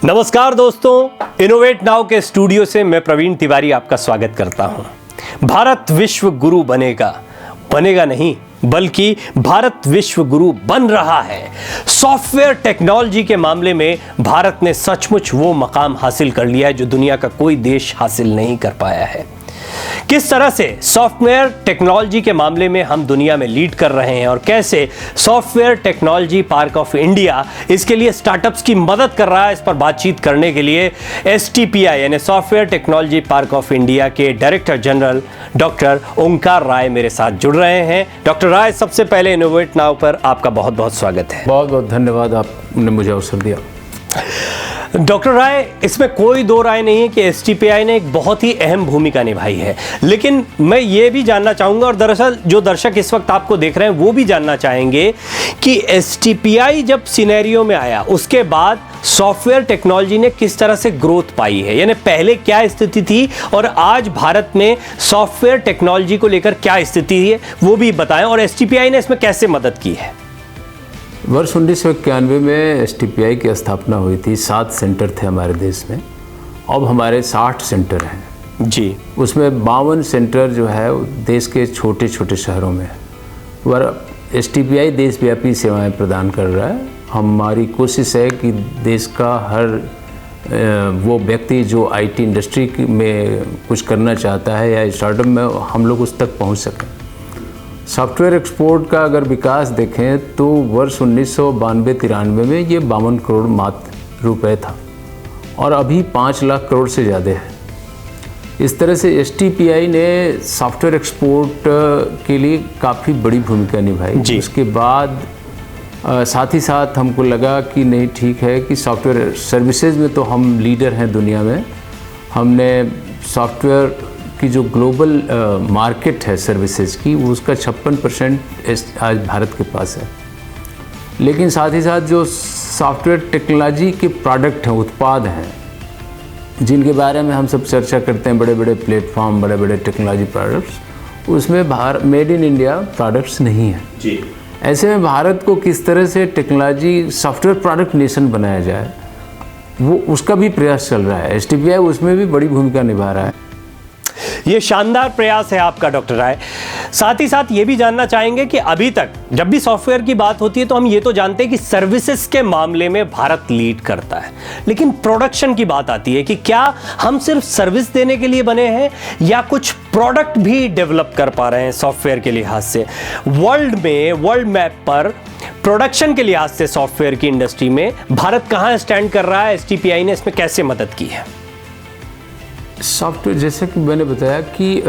नमस्कार दोस्तों, innovate now के स्टूडियो से मैं प्रवीण तिवारी आपका स्वागत करता हूं। भारत विश्व गुरु बनेगा नहीं बल्कि भारत विश्व गुरु बन रहा है। सॉफ्टवेयर टेक्नोलॉजी के मामले में भारत ने सचमुच वो मकाम हासिल कर लिया है जो दुनिया का कोई देश हासिल नहीं कर पाया है। किस तरह से सॉफ्टवेयर टेक्नोलॉजी के मामले में हम दुनिया में लीड कर रहे हैं और कैसे software technology park of India इसके लिए स्टार्टअप्स की मदद कर रहा है, इस पर बातचीत करने के लिए STPI यानी software technology park of India के डायरेक्टर जनरल डॉक्टर ओंकार राय मेरे साथ जुड़ रहे हैं। डॉक्टर राय, सबसे पहले इनोवेट नाउ पर आपका बहुत बहुत स्वागत है। बहुत बहुत धन्यवाद, आपने मुझे अवसर दिया। डॉक्टर राय, इसमें कोई दो राय नहीं है कि STPI ने एक बहुत ही अहम भूमिका निभाई है, लेकिन मैं ये भी जानना चाहूँगा और दरअसल जो दर्शक इस वक्त आपको देख रहे हैं वो भी जानना चाहेंगे कि STPI जब सिनेरियो में आया उसके बाद सॉफ्टवेयर टेक्नोलॉजी ने किस तरह से ग्रोथ पाई है, यानी पहले क्या स्थिति थी और आज भारत में सॉफ्टवेयर टेक्नोलॉजी को लेकर क्या स्थिति है वो भी बताएं, और STPI ने इसमें कैसे मदद की है। वर्ष 1991 में STPI की स्थापना हुई थी। 7 सेंटर थे हमारे देश में, अब हमारे 60 सेंटर हैं जी। उसमें 52 सेंटर जो है देश के छोटे छोटे शहरों में है। पर STPI देशव्यापी सेवाएं प्रदान कर रहा है। हमारी कोशिश है कि देश का हर वो व्यक्ति जो IT इंडस्ट्री में कुछ करना चाहता है या स्टार्टअप में, हम लोग उस तक पहुंच सकें। सॉफ्टवेयर एक्सपोर्ट का अगर विकास देखें तो वर्ष 1992-93 में ये 52 करोड़ मात्र रुपए था और अभी 5 लाख करोड़ से ज़्यादा है। इस तरह से STPI ने सॉफ्टवेयर एक्सपोर्ट के लिए काफ़ी बड़ी भूमिका निभाई। उसके बाद साथ ही साथ हमको लगा कि नहीं, ठीक है कि सॉफ्टवेयर सर्विसेज में तो हम लीडर हैं दुनिया में। हमने सॉफ्टवेयर की जो ग्लोबल मार्केट है सर्विसेज की, उसका 56% आज भारत के पास है। लेकिन साथ ही साथ जो सॉफ्टवेयर टेक्नोलॉजी के प्रोडक्ट हैं, उत्पाद हैं, जिनके बारे में हम सब चर्चा करते हैं, बड़े बड़े प्लेटफॉर्म, बड़े बड़े टेक्नोलॉजी प्रोडक्ट्स, उसमें मेड इन इंडिया प्रोडक्ट्स नहीं हैं जी। ऐसे में भारत को किस तरह से टेक्नोलॉजी सॉफ्टवेयर प्रोडक्ट नेशन बनाया जाए, वो उसका भी प्रयास चल रहा है। STPI उसमें भी बड़ी भूमिका निभा रहा है। ये शानदार प्रयास है आपका डॉक्टर राय। साथ ही साथ ये भी जानना चाहेंगे कि अभी तक जब भी सॉफ्टवेयर की बात होती है तो हम ये तो जानते हैं कि सर्विसेज के मामले में भारत लीड करता है, लेकिन प्रोडक्शन की बात आती है कि क्या हम सिर्फ सर्विस देने के लिए बने हैं या कुछ प्रोडक्ट भी डेवलप कर पा रहे हैं सॉफ्टवेयर के लिहाज से। वर्ल्ड मैप पर प्रोडक्शन के लिहाज से सॉफ्टवेयर की इंडस्ट्री में भारत कहाँ स्टैंड कर रहा है, STPI ने इसमें कैसे मदद की है। सॉफ्टवेयर, जैसे कि मैंने बताया कि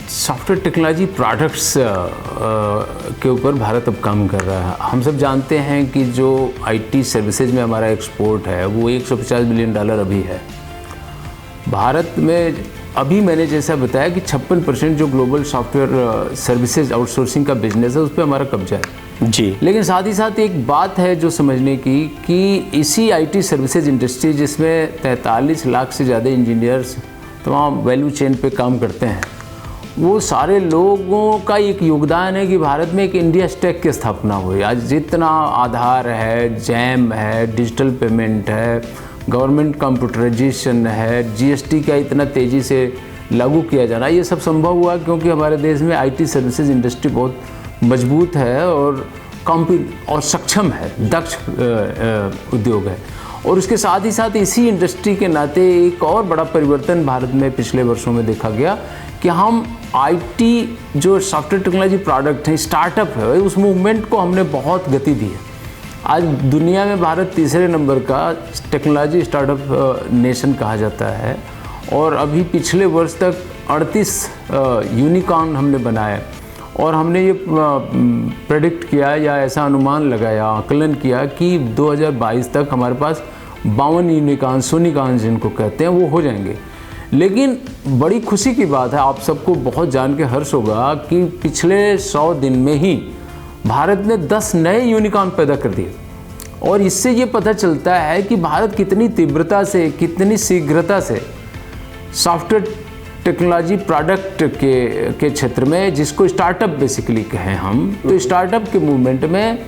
सॉफ्टवेयर टेक्नोलॉजी प्रोडक्ट्स के ऊपर भारत अब काम कर रहा है। हम सब जानते हैं कि जो IT सर्विसेज में हमारा एक्सपोर्ट है वो $150 बिलियन अभी है। भारत में अभी मैंने जैसा बताया कि 56% जो ग्लोबल सॉफ्टवेयर सर्विसेज आउटसोर्सिंग का बिजनेस है उस पर हमारा कब्जा है जी। लेकिन साथ ही साथ एक बात है जो समझने की कि इसी IT सर्विसेज इंडस्ट्री, जिसमें 43 लाख से ज़्यादा इंजीनियर्स तमाम वैल्यू चेन पे काम करते हैं, वो सारे लोगों का एक योगदान है कि भारत में एक इंडिया स्टैक की स्थापना हुई। आज जितना आधार है, जैम है, डिजिटल पेमेंट है, गवर्नमेंट कंप्यूटराइजेशन है, GST का इतना तेज़ी से लागू किया जाना, ये सब संभव हुआ क्योंकि हमारे देश में IT सर्विसेज इंडस्ट्री बहुत मजबूत है और सक्षम है, दक्ष उद्योग है। और उसके साथ ही साथ इसी इंडस्ट्री के नाते एक और बड़ा परिवर्तन भारत में पिछले वर्षों में देखा गया कि हम IT जो सॉफ्टवेयर टेक्नोलॉजी प्रोडक्ट है, स्टार्टअप है, उस मूवमेंट को हमने बहुत गति दी है। आज दुनिया में भारत तीसरे नंबर का टेक्नोलॉजी स्टार्टअप नेशन कहा जाता है और अभी पिछले वर्ष तक 38 यूनिकॉर्न हमने बनाए और हमने ये प्रेडिक्ट किया या ऐसा अनुमान लगाया, आकलन किया कि 2022 तक हमारे पास 52 यूनिकॉर्न जिनको कहते हैं वो हो जाएंगे। लेकिन बड़ी खुशी की बात है, आप सबको बहुत जान के हर्ष होगा कि पिछले 100 दिन में ही भारत ने 10 नए यूनिकॉर्न पैदा कर दिए और इससे ये पता चलता है कि भारत कितनी तीव्रता से, कितनी शीघ्रता से सॉफ्टवेयर टेक्नोलॉजी प्रोडक्ट के क्षेत्र में, जिसको स्टार्टअप बेसिकली कहें हम, तो स्टार्टअप के मूवमेंट में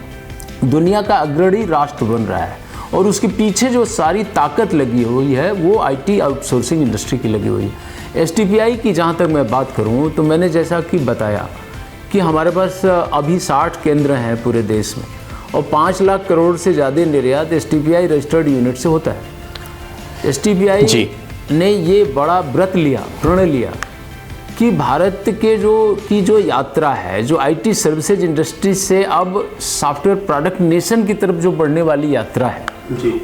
दुनिया का अग्रणी राष्ट्र बन रहा है। और उसके पीछे जो सारी ताकत लगी हुई है वो आईटी आउटसोर्सिंग इंडस्ट्री की लगी हुई है। एसटीपीआई की जहाँ तक मैं बात करूँ तो मैंने जैसा कि बताया कि हमारे पास अभी 60 केंद्र हैं पूरे देश में और 5 लाख करोड़ से ज़्यादा निर्यात एसटीपीआई रजिस्टर्ड यूनिट से होता है। एसटीपीआई ने ये बड़ा प्रण लिया कि भारत के जो यात्रा है, जो आईटी सर्विसेज इंडस्ट्री से अब सॉफ्टवेयर प्रोडक्ट नेशन की तरफ जो बढ़ने वाली यात्रा है,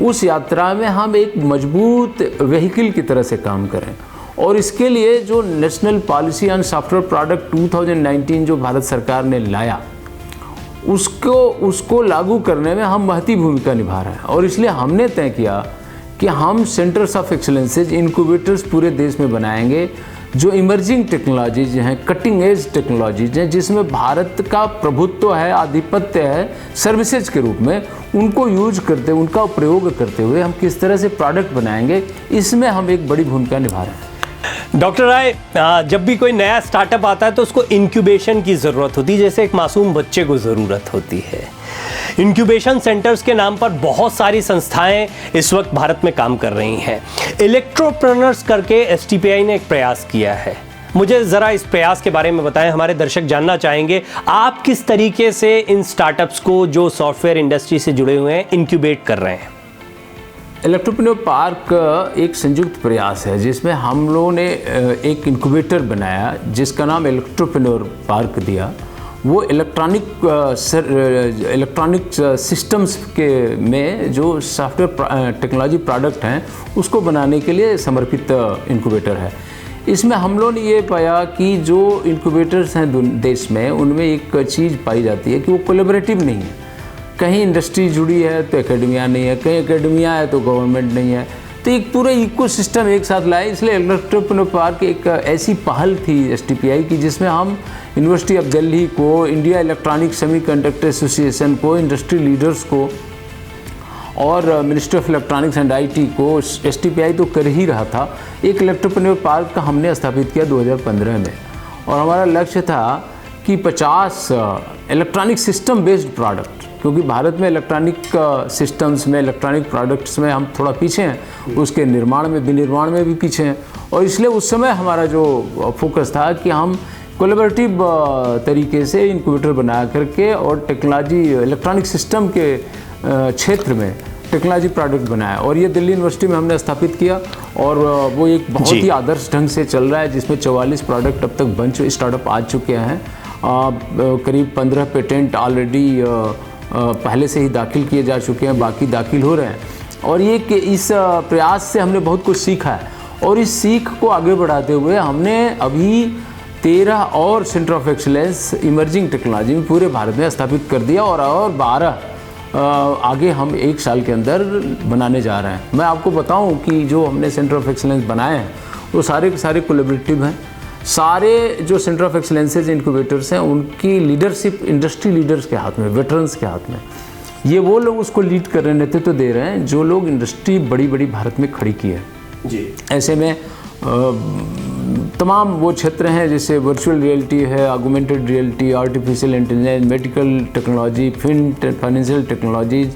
उस यात्रा में हम एक मजबूत व्हीकल की तरह से काम करें। और इसके लिए जो national policy on software product 2019 जो भारत सरकार ने लाया, उसको लागू करने में हम महती भूमिका निभा रहे हैं। और इसलिए हमने तय किया कि हम सेंटर्स ऑफ एक्सीलेंसेज, इनक्यूबेटर्स पूरे देश में बनाएंगे जो इमर्जिंग टेक्नोलॉजीज हैं, कटिंग एज टेक्नोलॉजीज हैं, जिसमें भारत का प्रभुत्व है, आधिपत्य है सर्विसेज के रूप में, उनको यूज करते, उनका प्रयोग करते हुए हम किस तरह से प्रोडक्ट बनाएंगे, इसमें हम एक बड़ी भूमिका निभा रहे हैं। डॉक्टर राय, जब भी कोई नया स्टार्टअप आता है तो उसको इंक्यूबेशन की ज़रूरत होती है, जैसे एक मासूम बच्चे को ज़रूरत होती है। इंक्यूबेशन सेंटर्स के नाम पर बहुत सारी संस्थाएं इस वक्त भारत में काम कर रही हैं। इलेक्ट्रोप्रेन्योर्स करके एसटीपीआई ने एक प्रयास किया है। मुझे ज़रा इस प्रयास के बारे में बताएं, हमारे दर्शक जानना चाहेंगे आप किस तरीके से इन स्टार्टअप्स को जो सॉफ्टवेयर इंडस्ट्री से जुड़े हुए हैं इंक्यूबेट कर रहे हैं। इलेक्ट्रोप्रेन्योर पार्क एक संयुक्त प्रयास है जिसमें हम लोगों ने एक इंक्यूबेटर बनाया जिसका नाम इलेक्ट्रोप्रेन्योर पार्क दिया। वो इलेक्ट्रॉनिक सिस्टम्स के में जो सॉफ्टवेयर टेक्नोलॉजी प्रोडक्ट हैं उसको बनाने के लिए समर्पित इंक्यूबेटर है। इसमें हम लोगों ने ये पाया कि जो इंक्यूबेटर्स हैं देश में, उनमें एक चीज़ पाई जाती है कि वो कोलैबोरेटिव नहीं है। कहीं इंडस्ट्री जुड़ी है तो एकेडमिया नहीं है, कहीं एकेडमिया है तो गवर्नमेंट नहीं है, तो एक पूरा इकोसिस्टम एक साथ लाए। इसलिए इलेक्ट्रोप्रेन्योर पार्क एक ऐसी पहल थी एसटीपीआई की जिसमें हम यूनिवर्सिटी ऑफ दिल्ली को, इंडिया इलेक्ट्रॉनिक सेमीकंडक्टर एसोसिएशन को, इंडस्ट्री लीडर्स को और ministry of electronics and IT को, एसटीपीआई तो कर ही रहा था, एक इलेक्ट्रोप्रेन्योर पार्क का हमने स्थापित किया 2015 में। और हमारा लक्ष्य था कि 50 इलेक्ट्रॉनिक सिस्टम बेस्ड प्रोडक्ट, क्योंकि भारत में इलेक्ट्रॉनिक सिस्टम्स में, इलेक्ट्रॉनिक प्रोडक्ट्स में हम थोड़ा पीछे हैं, उसके निर्माण में, विनिर्माण में भी पीछे हैं। और इसलिए उस समय हमारा जो फोकस था कि हम कोलैबोरेटिव तरीके से इंक्यूबेटर बना करके और टेक्नोलॉजी, इलेक्ट्रॉनिक सिस्टम के क्षेत्र में टेक्नोलॉजी प्रोडक्ट बनाया। और ये दिल्ली यूनिवर्सिटी में हमने स्थापित किया और वो एक बहुत ही आदर्श ढंग से चल रहा है, जिसमें 44 प्रोडक्ट अब तक स्टार्टअप आ चुके हैं। करीब 15 पेटेंट ऑलरेडी पहले से ही दाखिल किए जा चुके हैं, बाकी दाखिल हो रहे हैं। और ये कि इस प्रयास से हमने बहुत कुछ सीखा है और इस सीख को आगे बढ़ाते हुए हमने अभी 13 और centre of excellence emerging technology में पूरे भारत में स्थापित कर दिया और 12 आगे हम 1 साल के अंदर बनाने जा रहे हैं। मैं आपको बताऊं कि जो हमने सेंटर ऑफ एक्सीलेंस बनाए हैं वो सारे के सारे कोलैबोरेटिव हैं। सारे जो सेंटर ऑफ एक्सीलेंसेज इंक्यूबेटर्स हैं उनकी लीडरशिप इंडस्ट्री लीडर्स के हाथ में, वेटरन्स के हाथ में। ये वो लोग उसको लीड कर रहे, नेतृत्व तो दे रहे हैं जो लोग इंडस्ट्री बड़ी बड़ी भारत में खड़ी की है जी। ऐसे में तमाम वो क्षेत्र हैं जैसे वर्चुअल रियलिटी है, augmented reality, artificial intelligence, medical technology, financial technology,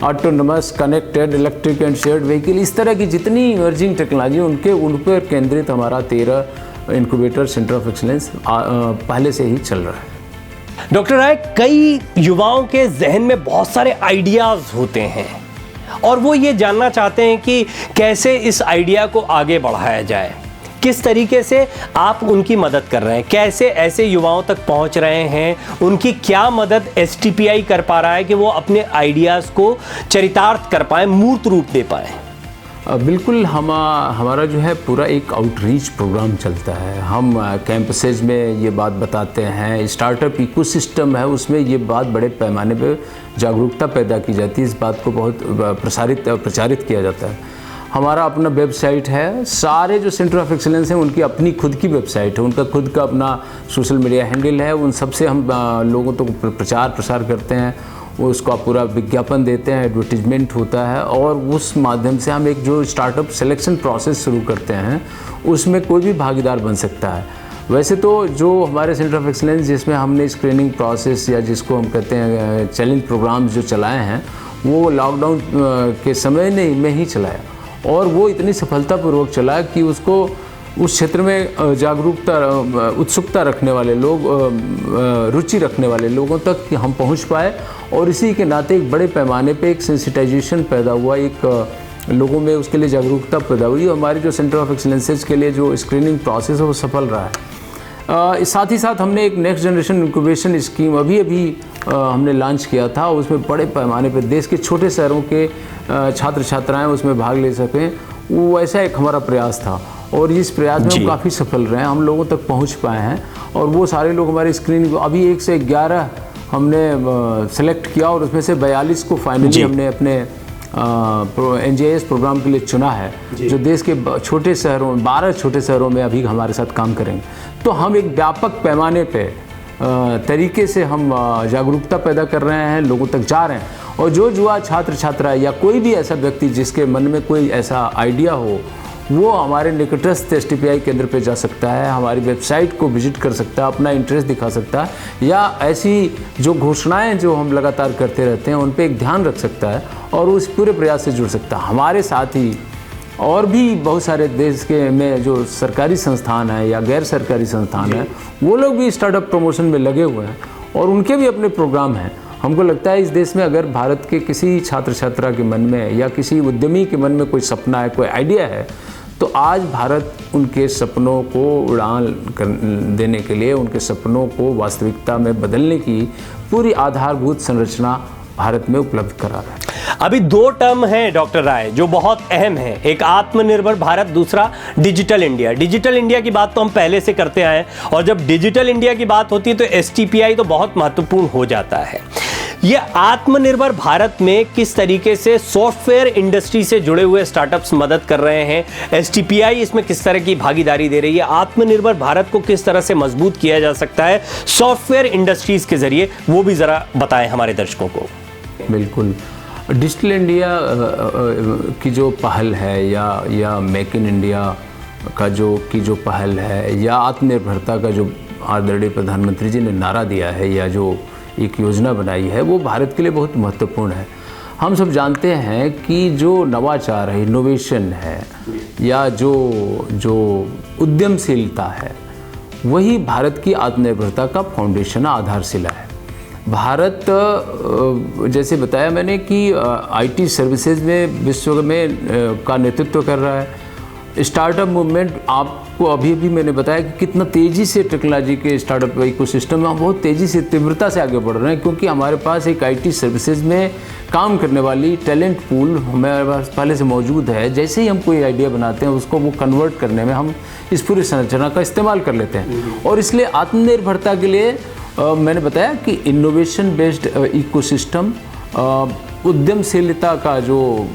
autonomous, connected, electric and shared vehicle, इस तरह की जितनी इमर्जिंग टेक्नोलॉजी उन पर केंद्रित हमारा 13 इंक्यूबेटर सेंटर ऑफ एक्सीलेंस पहले से ही चल रहा है। डॉक्टर राय, कई युवाओं के जहन में बहुत सारे आइडियाज़ होते हैं और वो ये जानना चाहते हैं कि कैसे इस आइडिया को आगे बढ़ाया जाए। किस तरीके से आप उनकी मदद कर रहे हैं, कैसे ऐसे युवाओं तक पहुंच रहे हैं, उनकी क्या मदद एसटीपीआई कर पा रहा है कि वो अपने आइडियाज़ को चरितार्थ कर पाएँ, मूर्त रूप दे पाएँ? बिल्कुल, हमारा जो है पूरा एक आउटरीच प्रोग्राम चलता है। हम कैंपसेज में ये बात बताते हैं, स्टार्टअप इकोसिस्टम है उसमें ये बात बड़े पैमाने पे जागरूकता पैदा की जाती है, इस बात को बहुत प्रचारित किया जाता है। हमारा अपना वेबसाइट है, सारे जो सेंटर ऑफ एक्सीलेंस हैं उनकी अपनी खुद की वेबसाइट है, उनका खुद का अपना सोशल मीडिया हैंडल है, उन सबसे हम लोगों तक प्रचार प्रसार करते हैं, उसका पूरा विज्ञापन देते हैं, एडवर्टीजमेंट होता है और उस माध्यम से हम एक जो स्टार्टअप सिलेक्शन प्रोसेस शुरू करते हैं उसमें कोई भी भागीदार बन सकता है। वैसे तो जो हमारे सेंटर ऑफ एक्सीलेंस जिसमें हमने स्क्रीनिंग प्रोसेस या जिसको हम कहते हैं चैलेंज प्रोग्राम्स जो चलाए हैं वो लॉकडाउन के समय में ही चलाया, और वो इतनी सफलतापूर्वक चला कि उसको उस क्षेत्र में जागरूकता, उत्सुकता रखने वाले लोग, रुचि रखने वाले लोगों तक कि हम पहुंच पाए, और इसी के नाते एक बड़े पैमाने पे एक सेंसिटाइजेशन पैदा हुआ, एक लोगों में उसके लिए जागरूकता पैदा हुई। और हमारी जो सेंटर ऑफ एक्सीलेंसेज के लिए जो स्क्रीनिंग प्रोसेस है वो सफल रहा है। साथ ही साथ हमने एक नेक्स्ट जनरेशन इंक्यूबेशन स्कीम अभी हमने लॉन्च किया था। उसमें बड़े पैमाने पर देश के छोटे शहरों के छात्र छात्राएँ उसमें भाग ले सकें, वो ऐसा एक हमारा प्रयास था, और इस प्रयास में हम काफ़ी सफल रहे हैं, हम लोगों तक पहुंच पाए हैं। और वो सारे लोग हमारे स्क्रीनिंग अभी 1 से 11 हमने सेलेक्ट किया, और उसमें से 42 को फाइनली हमने अपने NGIS प्रोग्राम के लिए चुना है, जो देश के छोटे शहरों 12 छोटे शहरों में अभी हमारे साथ काम करेंगे। तो हम एक व्यापक पैमाने पे तरीके से हम जागरूकता पैदा कर रहे हैं, लोगों तक जा रहे हैं, और जो युवा छात्र छात्रा या कोई भी ऐसा व्यक्ति जिसके मन में कोई ऐसा आइडिया हो, वो हमारे निकटस्थ STPI केंद्र पे जा सकता है, हमारी वेबसाइट को विजिट कर सकता है, अपना इंटरेस्ट दिखा सकता है, या ऐसी जो घोषणाएं जो हम लगातार करते रहते हैं उन पे एक ध्यान रख सकता है और उस पूरे प्रयास से जुड़ सकता है। हमारे साथ ही और भी बहुत सारे देश के में जो सरकारी संस्थान हैं या गैर सरकारी संस्थान हैं, वो लोग भी स्टार्टअप प्रमोशन में लगे हुए हैं, और उनके भी अपने प्रोग्राम हैं। हमको लगता है इस देश में अगर भारत के किसी छात्र छात्रा के मन में या किसी उद्यमी के मन में कोई सपना है, कोई आइडिया है, तो आज भारत उनके सपनों को उड़ान देने के लिए, उनके सपनों को वास्तविकता में बदलने की पूरी आधारभूत संरचना भारत में उपलब्ध करा रहा है। अभी 2 टर्म हैं डॉक्टर राय जो बहुत अहम है, एक आत्मनिर्भर भारत, दूसरा डिजिटल इंडिया। डिजिटल इंडिया की बात तो हम पहले से करते आए हैं, और जब डिजिटल इंडिया की बात होती है तो STPI तो बहुत महत्वपूर्ण हो जाता है। ये आत्मनिर्भर भारत में किस तरीके से सॉफ्टवेयर इंडस्ट्री से जुड़े हुए स्टार्टअप्स मदद कर रहे हैं, STPI इसमें किस तरह की भागीदारी दे रही है, आत्मनिर्भर भारत को किस तरह से मजबूत किया जा सकता है सॉफ्टवेयर इंडस्ट्रीज के जरिए, वो भी जरा बताएं हमारे दर्शकों को। बिल्कुल, डिजिटल इंडिया की जो पहल है, या मेक इन इंडिया का जो पहल है, या आत्मनिर्भरता का जो आदरणीय प्रधानमंत्री जी ने नारा दिया है, या जो एक योजना बनाई है, वो भारत के लिए बहुत महत्वपूर्ण है। हम सब जानते हैं कि जो नवाचार है, इनोवेशन है, या जो उद्यमशीलता है, वही भारत की आत्मनिर्भरता का फाउंडेशन, आधारशिला है। भारत, जैसे बताया मैंने कि IT सर्विसेज में विश्व में का नेतृत्व कर रहा है। स्टार्टअप मूवमेंट, आपको अभी मैंने बताया कि कितना तेज़ी से टेक्नोलॉजी के स्टार्टअप इकोसिस्टम में हम बहुत तेज़ी से, तीव्रता से आगे बढ़ रहे हैं, क्योंकि हमारे पास एक IT सर्विसेज में काम करने वाली टैलेंट पूल हमारे पास पहले से मौजूद है। जैसे ही हम कोई आइडिया बनाते हैं, उसको वो कन्वर्ट करने में हम इस पूरी संरचना का इस्तेमाल कर लेते हैं। और इसलिए आत्मनिर्भरता के लिए मैंने बताया कि इनोवेशन बेस्ड इकोसिस्टम, उद्यमशीलता का जो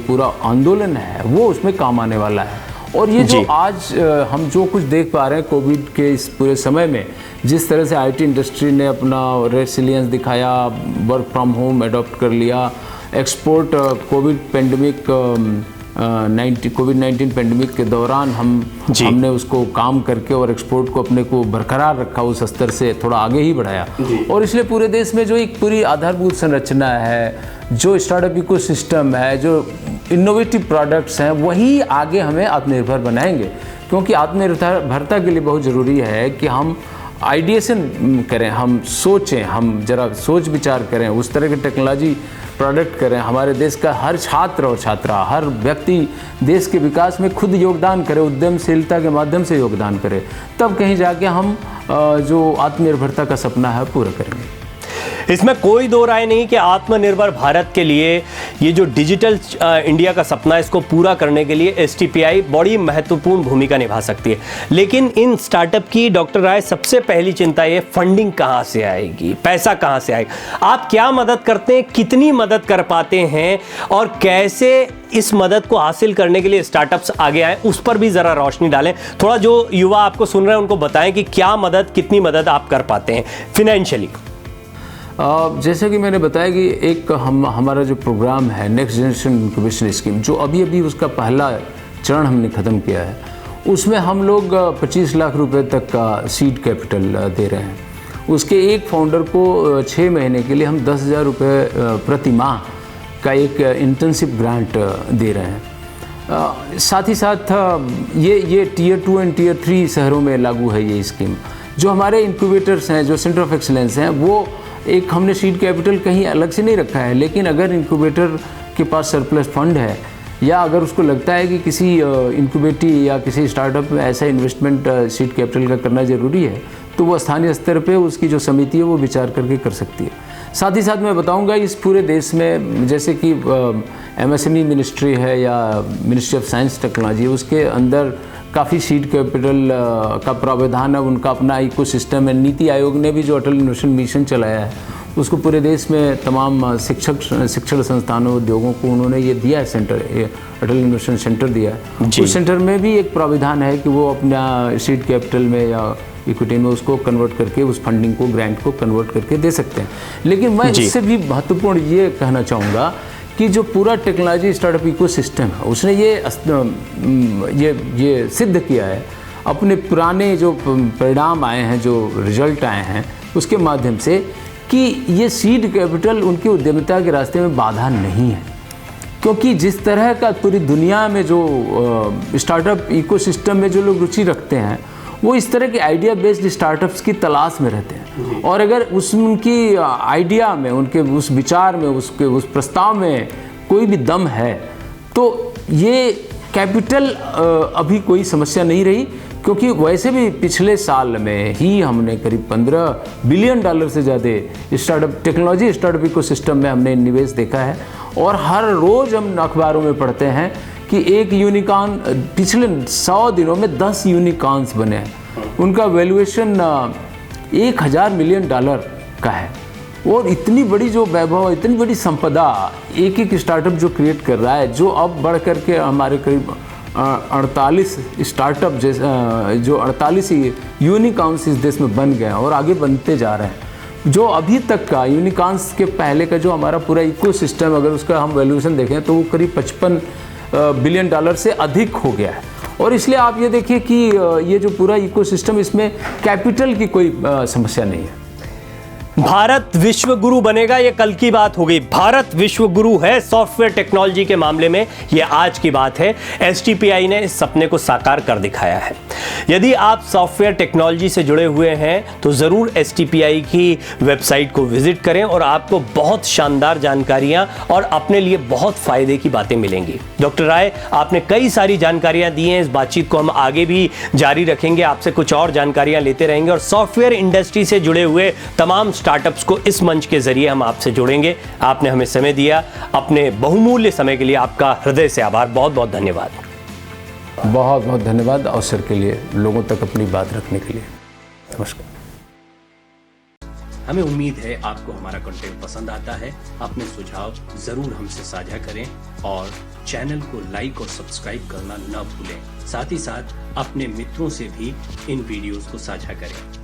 पूरा आंदोलन है, वो उसमें काम आने वाला है। और ये जो आज हम जो कुछ देख पा रहे हैं कोविड के इस पूरे समय में, जिस तरह से IT इंडस्ट्री ने अपना रेसिलियंस दिखाया, वर्क फ्रॉम होम अडॉप्ट कर लिया, एक्सपोर्ट कोविड-19 पेंडेमिक के दौरान हमने उसको काम करके और एक्सपोर्ट को अपने को बरकरार रखा, उस स्तर से थोड़ा आगे ही बढ़ाया। और इसलिए पूरे देश में जो एक पूरी आधारभूत संरचना है, जो स्टार्टअप इकोसिस्टम है, जो इनोवेटिव प्रोडक्ट्स हैं, वही आगे हमें आत्मनिर्भर बनाएंगे। क्योंकि आत्मनिर्भरता के लिए बहुत ज़रूरी है कि हम आइडिएशन करें, हम सोचें, हम जरा सोच विचार करें, उस तरह की टेक्नोलॉजी प्रोडक्ट करें। हमारे देश का हर छात्र और छात्रा, हर व्यक्ति देश के विकास में खुद योगदान करे, उद्यमशीलता के माध्यम से योगदान करे, तब कहीं जाके हम जो आत्मनिर्भरता का सपना है पूरा करेंगे। इसमें कोई दो राय नहीं कि आत्मनिर्भर भारत के लिए ये जो डिजिटल इंडिया का सपना है, इसको पूरा करने के लिए STPI बड़ी महत्वपूर्ण भूमिका निभा सकती है। लेकिन इन स्टार्टअप की डॉक्टर राय सबसे पहली चिंता ये फंडिंग कहाँ से आएगी, पैसा कहाँ से आएगा। आप क्या मदद करते हैं, कितनी मदद कर पाते हैं, और कैसे इस मदद को हासिल करने के लिए स्टार्टअप्स आगे आए, उस पर भी ज़रा रोशनी डालें। थोड़ा जो युवा आपको सुन रहे हैं उनको बताएं कि क्या मदद, कितनी मदद आप कर पाते हैं फिनेंशियली। जैसे कि मैंने बताया कि एक हमारा जो प्रोग्राम है नेक्स्ट जनरेशन इंक्यूबेशन स्कीम, जो अभी उसका पहला चरण हमने ख़त्म किया है, उसमें हम लोग 25 लाख रुपए तक का सीड कैपिटल दे रहे हैं। उसके एक फाउंडर को 6 महीने के लिए हम 10,000 रुपये प्रति माह का एक इंटर्नशिप ग्रांट दे रहे हैं। साथ ही साथ ये टियर 2 एंड टियर 3 शहरों में लागू है ये स्कीम। जो हमारे इंक्यूबेटर्स हैं, जो सेंटर ऑफ एक्सीलेंस हैं, वो एक हमने सीड कैपिटल कहीं अलग से नहीं रखा है, लेकिन अगर इंक्यूबेटर के पास सरप्लस फंड है या अगर उसको लगता है कि किसी इंक्यूबेटी या किसी स्टार्टअप में ऐसा इन्वेस्टमेंट सीड कैपिटल का करना ज़रूरी है, तो वो स्थानीय स्तर पे उसकी जो समिति है वो विचार करके कर सकती है। साथ ही साथ मैं बताऊंगा इस पूरे देश में जैसे कि एमएसएमई मिनिस्ट्री है या मिनिस्ट्री ऑफ साइंस टेक्नोलॉजी, उसके अंदर काफ़ी सीड कैपिटल का प्रावधान है, उनका अपना इकोसिस्टम है। नीति आयोग ने भी जो अटल इनोवेशन मिशन चलाया है उसको पूरे देश में तमाम शिक्षण संस्थानों, उद्योगों को उन्होंने ये दिया है सेंटर, अटल इनोवेशन सेंटर दिया है। उस सेंटर में भी एक प्रावधान है कि वो अपना सीड कैपिटल में या इक्विटी में उसको कन्वर्ट करके उस फंडिंग को, ग्रांट को कन्वर्ट करके दे सकते हैं। लेकिन मैं इससे भी महत्वपूर्ण ये कहना चाहूँगा कि जो पूरा टेक्नोलॉजी स्टार्टअप इकोसिस्टम है उसने ये सिद्ध किया है अपने पुराने जो परिणाम आए हैं, जो रिजल्ट आए हैं उसके माध्यम से, कि ये सीड कैपिटल उनकी उद्यमिता के रास्ते में बाधा नहीं है। क्योंकि जिस तरह का पूरी दुनिया में जो स्टार्टअप इकोसिस्टम में जो लोग रुचि रखते हैं वो इस तरह के आइडिया बेस्ड स्टार्टअप्स की तलाश में रहते हैं, और अगर उनकी आइडिया में, उनके उस विचार में, उस प्रस्ताव में कोई भी दम है तो ये कैपिटल अभी कोई समस्या नहीं रही। क्योंकि वैसे भी पिछले साल में ही हमने करीब $15 बिलियन से ज़्यादा स्टार्टअप टेक्नोलॉजी स्टार्टअप इकोसिस्टम में हमने निवेश देखा है। और हर रोज़ हम अखबारों में पढ़ते हैं कि एक यूनिकॉर्न, पिछले 100 दिनों में 10 यूनिकॉर्न्स बने हैं, उनका वैल्यूएशन $1000 मिलियन का है। और इतनी बड़ी जो वैभव, इतनी बड़ी संपदा एक स्टार्टअप जो क्रिएट कर रहा है, जो अब बढ़ करके हमारे करीब 48 स्टार्टअप जो 48 यूनिकॉर्न्स इस देश में बन गए हैं और आगे बनते जा रहे हैं। जो अभी तक का यूनिकॉर्न्स के पहले का जो हमारा पूरा इकोसिस्टम, अगर उसका हम वैल्यूएशन देखें तो वो करीब $55 बिलियन से अधिक हो गया है। और इसलिए आप ये देखिए कि ये जो पूरा इकोसिस्टम, इसमें कैपिटल की कोई समस्या नहीं है। भारत विश्व गुरु बनेगा, ये कल की बात हो गई। भारत विश्व गुरु है सॉफ्टवेयर टेक्नोलॉजी के मामले में, ये आज की बात है। STPI ने इस सपने को साकार कर दिखाया है। यदि आप सॉफ्टवेयर टेक्नोलॉजी से जुड़े हुए हैं तो ज़रूर STPI की वेबसाइट को विजिट करें और आपको बहुत शानदार जानकारियां और अपने लिए बहुत फ़ायदे की बातें मिलेंगी। डॉक्टर राय, आपने कई सारी जानकारियां दी हैं। इस बातचीत को हम आगे भी जारी रखेंगे, आपसे कुछ और जानकारियां लेते रहेंगे और सॉफ्टवेयर इंडस्ट्री से जुड़े हुए तमाम स्टार्टअप्स को इस मंच के जरिए हम आपसे जोड़ेंगे। आपने हमें समय दिया, अपने बहुमूल्य समय के लिए आपका हृदय से आभार। बहुत बहुत धन्यवाद। बहुत बहुत धन्यवाद अवसर के लिए, लोगों तक अपनी बात रखने के लिए। नमस्कार। हमें उम्मीद है आपको हमारा कंटेंट पसंद आता है। अपने सुझाव जरूर हमसे साझा करें और चैनल को लाइक और सब्सक्राइब करना न भूलें। साथ ही साथ अपने मित्रों से भी इन वीडियोस को साझा करें।